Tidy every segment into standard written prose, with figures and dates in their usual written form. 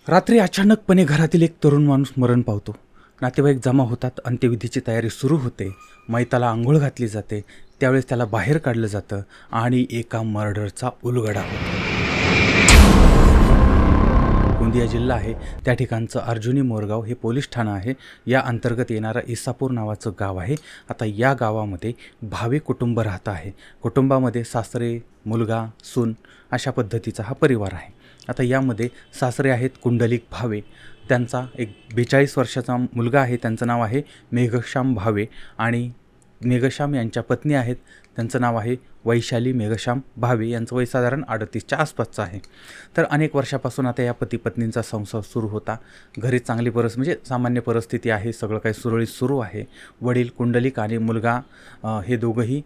रात्री अचानकपणे घरातील एक तरुण माणूस मरण पावतो. नातेवाईक जमा होतात, अंत्यविधीची तयारी सुरू होते, मैताला आंघोळ घातली जाते. त्यावेळेस त्याला बाहेर काढलं जातं आणि एका मर्डरचा उलगडा होतो. गोंदिया जिल्हा आहे, त्या ठिकाणचं अर्जुनी मोरगाव हे पोलीस ठाणं आहे. या अंतर्गत येणारं इसापूर नावाचं गाव आहे. आता या गावामध्ये भावे कुटुंब राहतं आहे. कुटुंबामध्ये सासरे, मुलगा, सून अशा पद्धतीचा हा परिवार आहे. आता यामध्ये सासरे आहेत कुंडलिक भावे, त्यांचा एक 42 वर्षाचा मुलगा आहे, त्यांचं नाव आहे मेघश्याम भावे, आणि मेघश्याम यांच्या पत्नी आहेत, त्यांचं नाव आहे वैशाली मेघश्याम भावे. यांचं वय साधारण 38च्या आसपासचं आहे. तर अनेक वर्षापासून आता या पती पत्नींचा संसार सुरू होता. घरी चांगली म्हणजे सामान्य परिस्थिती आहे, सगळं काही सुरळीत सुरू आहे. वडील कुंडलिक आणि मुलगा हे दोघंही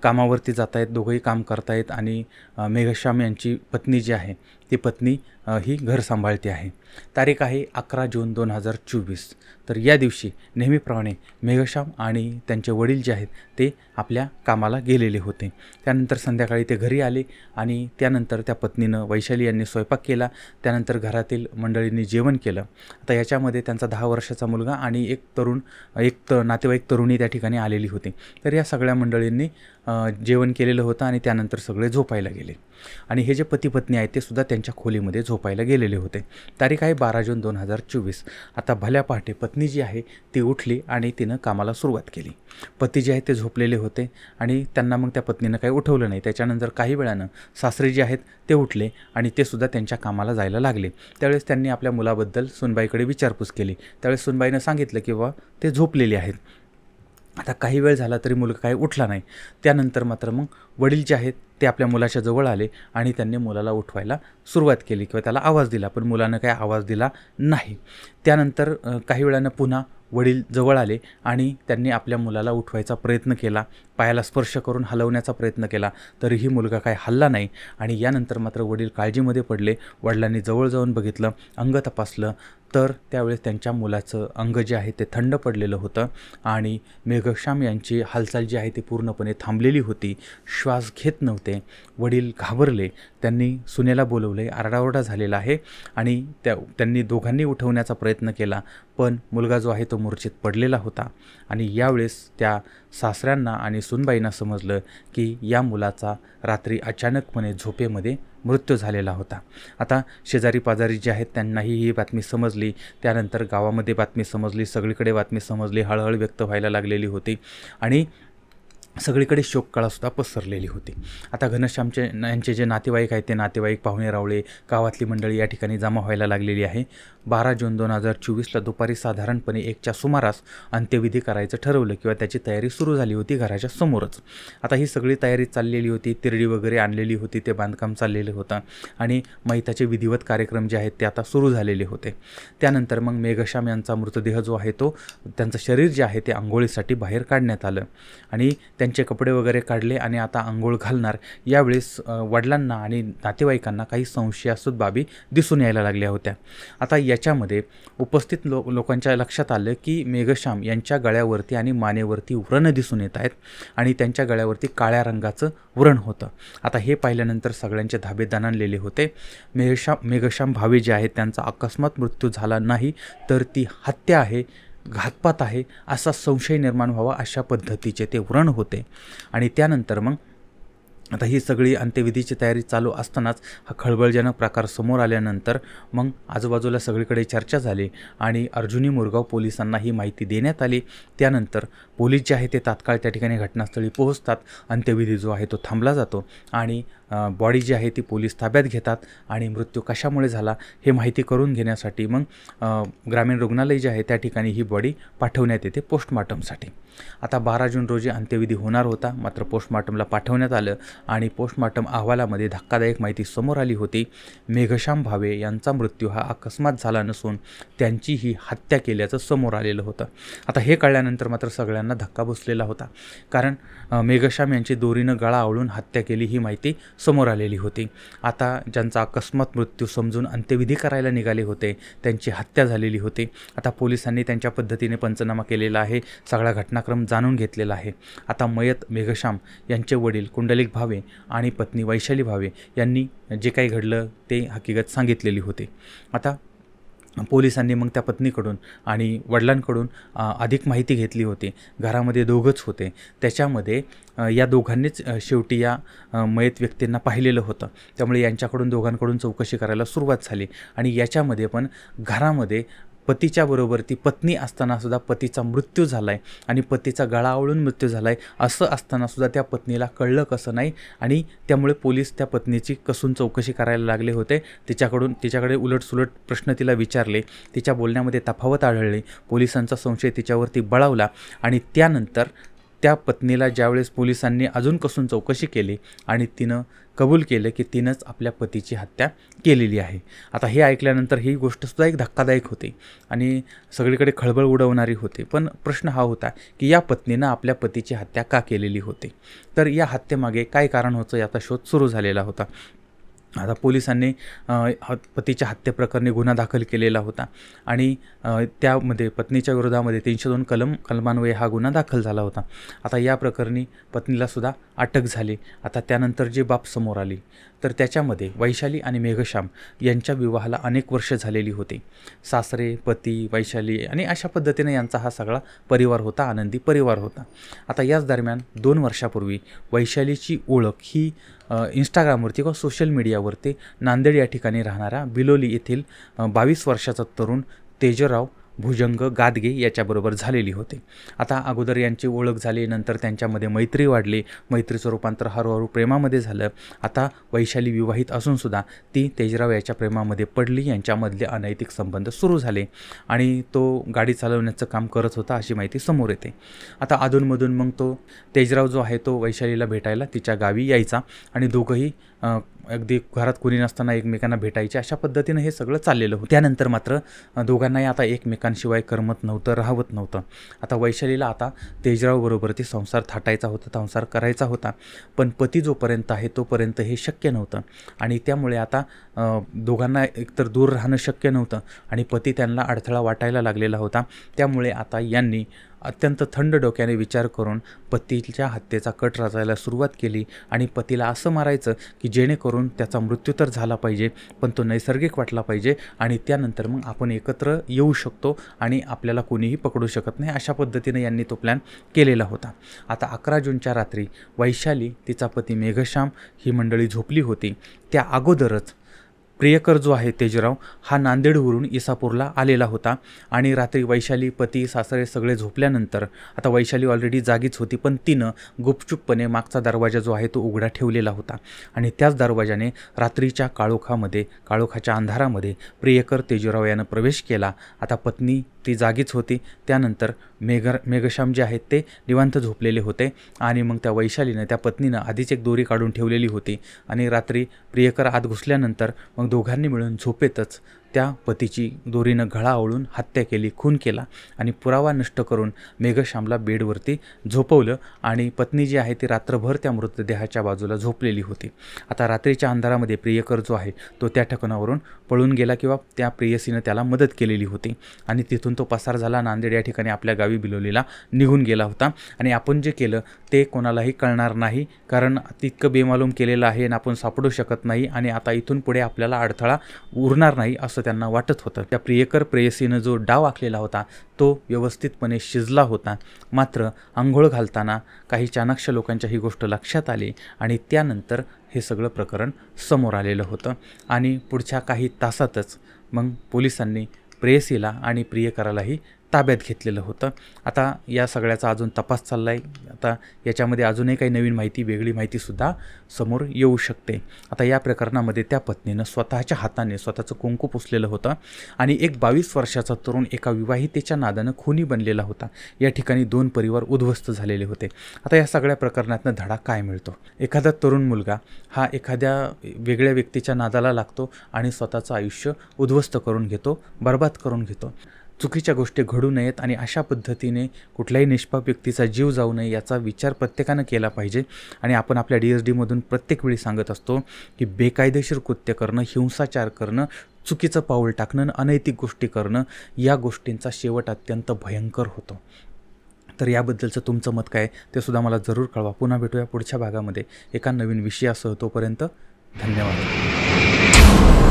कामावरती जात आहेत, दोघंही काम करत आहेत, आणि मेघश्याम यांची पत्नी जी आहे ती पत्नी ही घर सांभाळते आहे. तारीख आहे 11 जून 2024. तर या दिवशी नेहमीप्रमाणे मेघश्याम आणि त्यांचे वडील जे आहेत ते आपल्या कामाला गेलेले होते. त्यानंतर संध्याकाळी ते घरी आले आणि त्यानंतर त्या पत्नीनं वैशाली यांनी स्वयंपाक केला. त्यानंतर घरातील मंडळींनी जेवण केलं. आता याच्यामध्ये त्यांचा 10 वर्षाचा मुलगा आणि एक नातेवाईक तरुणी त्या ठिकाणी आलेली होती. तर या सगळ्या मंडळींनी जेवण केलेलं होतं आणि त्यानंतर सगळे झोपायला गेले. आणि हे जे पती पत्नी आहेत ते सुद्धा त्यांच्या खोलीमध्ये झोपायला गेलेले होते. तारीख आहे 12 जून 2024. आता भल्या पहाटे पत्नी जी आहे ती उठली आणि तिनं कामाला सुरुवात केली. पती जे आहेत ते झोपलेले होते आणि त्यांना मग त्या पत्नीनं काही उठवलं नाही. त्याच्यानंतर काही वेळानं सासरे जे आहेत ते उठले आणि ते सुद्धा त्यांच्या कामाला जायला लागले. त्यावेळेस त्यांनी आपल्या मुलाबद्दल सुनबाईकडे विचारपूस केली. त्यावेळेस सुनबाईनं सांगितलं की बाबा ते झोपलेले आहेत. आता काही वेळ झाला तरी मुलगा काही उठला नाही. त्यानंतर मात्र मग वडील जे आहेत ते आपल्या मुलाच्या जवळ आले आणि त्यांनी मुलाला उठवायला सुरुवात केली किंवा त्याला आवाज दिला, पण मुलानं काही आवाज दिला नाही. त्यानंतर काही वेळानं पुन्हा वडील जवळ आले आणि त्यांनी आपल्या मुलाला उठवायचा प्रयत्न केला, पायाला स्पर्श करून हलवण्याचा प्रयत्न केला, तरीही मुलगा काही हलला नाही. आणि यानंतर मात्र वडील काळजीमध्ये पडले. वडिलांनी जवळ जाऊन बघितलं, अंग तपासलं, तर त्यावेळेस त्यांच्या मुलाचं अंग जे आहे ते थंड पडलेलं होतं आणि मेघश्याम यांची हालचाल जी आहे ती पूर्णपणे थांबलेली होती. श्वास घेत नव्हते. वडील घाबरले. त्यांनी सुनेला बोलवले. आरडाओरडा झालेला आहे आणि त्यांनी दोघांनी उठवण्याचा प्रयत्न केला, पण मुलगा जो आहे तो मूर्छित पडलेला होता. आणि यावेळेस त्या सासऱ्यांना आणि सुनबाईंना समजलं की या मुलाचा रात्री अचानकपणे झोपेमध्ये मृत्यू झालेला होता. आता शेजारी पाजारी जे आहेत त्यांनाही ही बातमी समजली. त्यानंतर गावामध्ये बातमी समजली, सगळीकडे बातमी समजली, हळहळ व्यक्त व्हायला लागलेली होती आणि सगळीकडे शोककळासुद्धा पसरलेली होती. आता यांचे जे नातेवाईक आहेत ते नातेवाईक, पाहुणे रावळे, गावातली मंडळी या ठिकाणी जमा व्हायला लागलेली आहे. 12 जून 2024ला दुपारी साधारणपणे 1च्या सुमारास अंत्यविधी करायचं ठरवलं किंवा त्याची तयारी सुरू झाली होती घराच्या समोरच. आता ही सगळी तयारी चाललेली होती. तिरडी वगैरे आणलेली होती, ते बांधकाम चाललेलं होतं आणि मैताचे विधिवत कार्यक्रम जे आहेत ते आता सुरू झालेले होते. त्यानंतर मग मेघश्याम यांचा मृतदेह जो आहे तो, त्यांचं शरीर जे आहे ते आंघोळीसाठी बाहेर काढण्यात आलं आणि त्यांचे कपडे वगैरे काढले आणि आता आंघोळ घालणार. यावेळेस वडिलांना आणि नातेवाईकांना काही संशयास्पद बाबी दिसून यायला लागल्या होत्या. आता याच्यामध्ये उपस्थित लोकांच्या लक्षात आलं की मेघश्याम यांच्या गळ्यावरती आणि मानेवरती व्रण दिसून येत आहेत आणि त्यांच्या गळ्यावरती काळ्या रंगाचं व्रण होतं. आता हे पाहिल्यानंतर सगळ्यांचे धाबे दणाणलेले होते. मेघश्याम भावे जे आहेत त्यांचा अकस्मात मृत्यू झाला नाही, तर ती हत्या आहे, घातपात आहे असा संशय निर्माण व्हावा अशा पद्धतीचे ते व्रण होते. आणि त्यानंतर मग आता ही सगळी अंत्यविधीची तयारी चालू असतानाच हा खळबळजनक प्रकार समोर आल्यानंतर मग आजूबाजूला सगळीकडे चर्चा झाली आणि अर्जुनी मोरगाव पोलिसांना ही माहिती देण्यात आली. त्यानंतर पोलीस जे आहे ते तात्काळ त्या ठिकाणी घटनास्थळी पोहोचतात. अंत्यविधी जो आहे तो थांबला जातो आणि बॉडी जी आहे ती पोलीस ताब्यात घेतात आणि मृत्यू कशामुळे झाला हे माहिती करून घेण्यासाठी मग ग्रामीण रुग्णालय जे आहे त्या ठिकाणी ही बॉडी पाठवण्यात येते पोस्टमॉर्टमसाठी. आता 12 जून रोजी अंत्यविधी होणार होता, मात्र पोस्टमॉर्टमला पाठवण्यात आलं आणि पोस्टमॉर्टम अहवालामध्ये धक्कादायक माहिती समोर आली होती. मेघश्याम भावे यांचा मृत्यू हा अकस्मात झाला नसून त्यांची ही हत्या केल्याचं समोर आलेलं होतं. आता हे कळल्यानंतर मात्र सगळ्यांना धक्का बसलेला होता, कारण मेघश्याम यांची दोरीनं गळा आवळून हत्या केली ही माहिती समोर आलेली होती. आता ज्यांचा अकस्मात मृत्यू समजून अंत्यविधी करायला निघाले होते त्यांची हत्या झालेली होती. आता पोलिसांनी त्यांच्या पद्धतीने पंचनामा केलेला आहे, सगळा घटनाक्रम जाणून घेतलेला आहे. आता मयत मेघश्याम यांचे वडील कुंडलिक भावे आणि पत्नी वैशाली भावे यांनी जे काही घडलं ते हकीकत सांगितलेली होती. आता पोलिसांनी मग त्या पत्नीकडून आणि वडिलांकडून अधिक माहिती घेतली होती. घरामध्ये दोघंच होते. त्याच्यामध्ये या दोघांनीच शेवटी या मयत व्यक्तींना पाहिलेलं होतं. त्यामुळे यांच्याकडून दोघांकडून चौकशी करायला सुरुवात झाली आणि याच्यामध्ये पण घरामध्ये पतीच्या बरोबर ती पत्नी असतानासुद्धा पतीचा मृत्यू झाला आहे आणि पतीचा गळा आवळून मृत्यू झाला आहे असं असतानासुद्धा त्या पत्नीला कळलं कसं नाही आणि त्यामुळे पोलीस त्या पत्नीची कसून चौकशी करायला लागले होते. तिच्याकडे उलटसुलट प्रश्न तिला विचारले. तिच्या बोलण्यामध्ये तफावत आढळली. पोलिसांचा संशय तिच्यावरती बळावला आणि त्यानंतर त्या पत्नीला ज्यावेळेस पोलिसांनी अजून कसून चौकशी केली आणि तिनं कबूल केलं की तिनंच आपल्या पतीची हत्या केलेली आहे. आता हे ऐकल्यानंतर ही गोष्टसुद्धा एक धक्कादायक होती आणि सगळीकडे खळबळ उडवणारी होती. पण प्रश्न हा होता की या पत्नीनं आपल्या पतीची हत्या का केलेली होती. तर या हत्येमागे काय कारण होतं याचा शोध सुरू झालेला होता. आता पोलिसांनी पतीच्या हत्येप्रकरणी गुन्हा दाखल केलेला होता आणि त्यामध्ये पत्नीच्या विरोधामध्ये 302 कलमान्वये हा गुन्हा दाखल झाला होता. आता या प्रकरणी पत्नीलासुद्धा अटक झाली. आता त्यानंतर जी बाब समोर आली तर त्याच्यामध्ये वैशाली आणि मेघश्याम यांच्या विवाहाला अनेक वर्ष झालेली होती. सासरे, पती, वैशाली आणि अशा पद्धतीने यांचा हा सगळा परिवार होता, आनंदी परिवार होता. आता याच दरम्यान 2 वर्षापूर्वी वैशालीची ओळख ही इंस्टाग्रामवरती किंवा सोशल मीडियावरती नांदेड या ठिकाणी राहणारा बिलोली येथील 22 वर्षाचा तरुण तेजराव भुजंग गादगे याच्याबरोबर झालेली होती. आता अगोदर यांची ओळख झाली, नंतर त्यांच्यामध्ये मैत्री वाढली. मैत्रीचं रूपांतर हळूहळू प्रेमामध्ये झालं. आता वैशाली विवाहित असूनसुद्धा ती तेजराव याच्या प्रेमामध्ये पडली. यांच्यामधले अनैतिक संबंध सुरू झाले आणि तो गाडी चालवण्याचं काम करत होता अशी माहिती समोर येते. आता अधूनमधून मग तो तेजराव जो आहे तो वैशालीला भेटायला तिच्या गावी यायचा आणि दोघंही अगदी घरात कोणी नसताना एकमेकांना भेटायचे. अशा पद्धतीनं हे सगळं चाललेलं होतं. त्यानंतर मात्र दोघांनाही आता एकमेकांशिवाय करमत नव्हतं, राहवत नव्हतं. आता वैशालीला आता तेजरावबरोबर ती संसार थाटायचा होता, संसार करायचा होता. पण पती जोपर्यंत आहे तोपर्यंत हे शक्य नव्हतं आणि त्यामुळे आता दोघांना एकतर दूर राहणं शक्य नव्हतं आणि पती त्यांना अडथळा वाटायला लागलेला होता. त्यामुळे आता यांनी अत्यंत थंड डोक्याने विचार करून पतीच्या हत्येचा कट रचायला सुरुवात केली आणि पतीला असं मारायचं की जेणेकरून त्याचा मृत्यू तर झाला पाहिजे पण तो नैसर्गिक वाटला पाहिजे आणि त्यानंतर मग आपण एकत्र येऊ शकतो आणि आपल्याला कोणीही पकडू शकत नाही. अशा पद्धतीने यांनी तो प्लॅन केलेला होता. आता 11 जूनच्या रात्री वैशाली, तिचा पती मेघश्याम ही मंडळी झोपली होती. त्या अगोदरच प्रियकर जो आहे तेजराव हा नांदेडवरून इसापूरला आलेला होता आणि रात्री वैशाली, पती, सासरे सगळे झोपल्यानंतर आता वैशाली ऑलरेडी जागीच होती पण तिनं गुपचूपपणे मागचा दरवाजा जो आहे तो उघडा ठेवलेला होता आणि त्याच दरवाजाने रात्रीच्या काळोखाच्या अंधारामध्ये प्रियकर तेजराव यानं प्रवेश केला. आता पत्नी ती जागीच होती. त्यानंतर मेघश्याम जे आहेत ते निवांत झोपलेले होते आणि मग त्या वैशालीनं, त्या पत्नीनं आधीच एक दोरी काढून ठेवलेली होती आणि रात्री प्रियकर आत घुसल्यानंतर मग दोघांनी मिळून झोपेतच त्या पतीची दोरीनं गळा आवळून हत्या केली, खून केला आणि पुरावा नष्ट करून मेघश्यामला बेडवरती झोपवलं आणि पत्नी जी आहे ती रात्रभर त्या मृतदेहाच्या बाजूला झोपलेली होती. आता रात्रीच्या अंधारामध्ये प्रियकर जो आहे तो त्या ठिकाणावरून पळून गेला किंवा त्या प्रेयसीनं त्याला मदत केलेली होती आणि तिथून तो पसार झाला. नांदेड या ठिकाणी आपल्या गावी बिलोलीला निघून गेला होता आणि आपण जे केलं ते कोणालाही कळणार नाही कारण तितकं बेमालूम केलेलं आहे आणि आपण सापडू शकत नाही आणि आता इथून पुढे आपल्याला अडथळा उरणार नाही असं त्यांना वाटत होतं. त्या प्रियकर प्रेयसीनं जो डाव आखलेला होता तो व्यवस्थितपणे शिजला होता. मात्र आंघोळ घालताना काही चाणाक्ष लोकांच्या ही गोष्ट लक्षात आली आणि त्यानंतर हे सगळं प्रकरण समोर आलेलं होतं आणि पुढच्या काही तासातच मग पोलिसांनी प्रेयसीला आणि प्रियकरालाही ताब्यात घेतलेलं होतं. आता या सगळ्याचा अजून तपास चालला आहे. आता याच्यामध्ये अजूनही काही नवीन माहिती, वेगळी माहितीसुद्धा समोर येऊ शकते. आता या प्रकरणामध्ये त्या पत्नीनं स्वतःच्या हाताने स्वतःचं कुंकू पुसलेलं होतं आणि एक 22 वर्षाचा तरुण एका विवाहितेच्या नादानं खुनी बनलेला होता. या ठिकाणी 2 परिवार उद्ध्वस्त झालेले होते. आता या सगळ्या प्रकरणातनं धडा काय मिळतो? एखादा तरुण मुलगा हा एखाद्या वेगळ्या व्यक्तीच्या नादाला लागतो आणि स्वतःचं आयुष्य उद्ध्वस्त करून घेतो, बर्बाद करून घेतो. चुकीच्या गोष्टी घडू नयेत आणि अशा पद्धतीने कुठल्याही निष्पाप व्यक्तीचा जीव जाऊ नये याचा विचार प्रत्येकानं केला पाहिजे आणि आपण आपल्या DSDमधून प्रत्येक वेळी सांगत असतो की बेकायदेशीर कृत्य करणं, हिंसाचार करणं, चुकीचं पाऊल टाकणं, अनैतिक गोष्टी करणं या गोष्टींचा शेवट अत्यंत भयंकर होतो. तर याबद्दलचं तुमचं मत काय ते सुद्धा मला जरूर कळवा. पुन्हा भेटूया पुढच्या भागामध्ये एका नवीन विषयासह. तोपर्यंत धन्यवाद.